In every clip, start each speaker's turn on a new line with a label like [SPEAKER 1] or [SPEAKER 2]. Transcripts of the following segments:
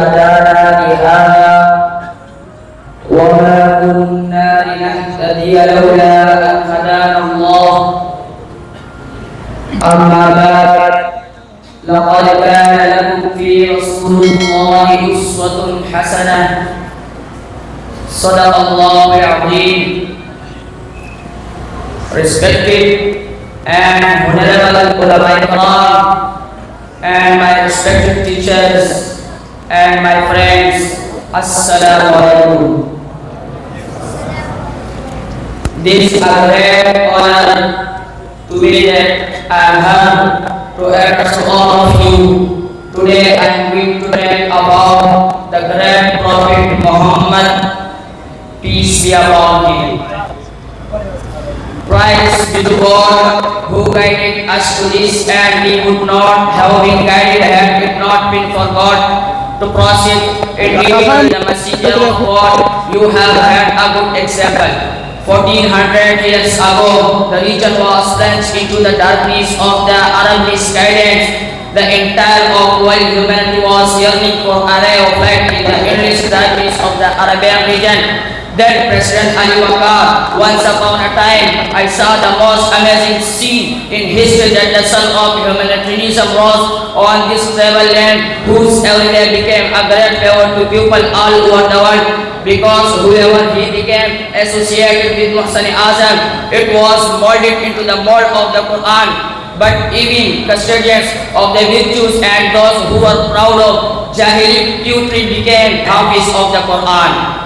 [SPEAKER 1] هدانا لهذا وما كنا لنهتدي لولا أن هدانا الله أما بعد لقد كان لكم في رسول الله أسوة حسنة صدق الله العظيم. Respected and honorable ulama ikram and my respected teachers and my friends, assalamu alaikum. This is a great honor to be that I am here to address to all of you. Today I am going to talk about the great Prophet Muhammad, peace be upon him. Praise be to God who guided us to this, and we would not have been guided had it not been for God to proceed in reading the Messenger of God. You have had a good example. 1400 years ago, the region was plunged into the darkness of the Arab misguidance. The entire of world humanity was yearning for a ray of light in the endless darkness of the Arabian region. Then President Ali Wakar, once upon a time, I saw the most amazing scene in history, that the sun of humanitarianism rose on this travel land, whose every day became a great favor to people all over the world, because whoever he became associated with Muhsin Azam, it was molded into the mold of the Quran. But even custodians of the virtues and those who were proud of Jahili purity became hafiz of the Quran.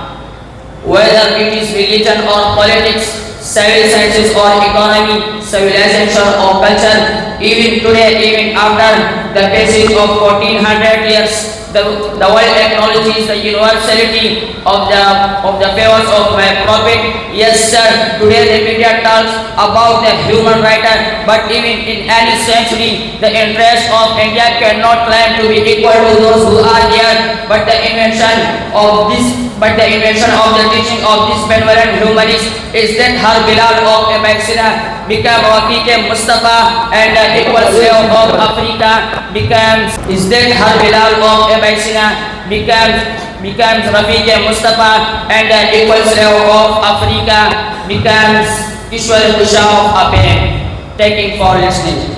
[SPEAKER 1] Whether it is religion or politics, civil sciences or economy, civilization or culture, even today, even after the passage of 1400 years, the world acknowledges the universality of the favors of my prophet. Yes, sir. Today the media talks about the human writer, but even in any century, the interest of India cannot claim to be equal to those who are here. But the invention of the teaching of this benevolent humanist is that her Bilal of Abyssinia became Rafiq Mustafa, and the equal slave of Africa becomes Rafiq Mustafa, and the equal slave of Africa becomes Kishwar Kusha of Apen. Thank you for listening.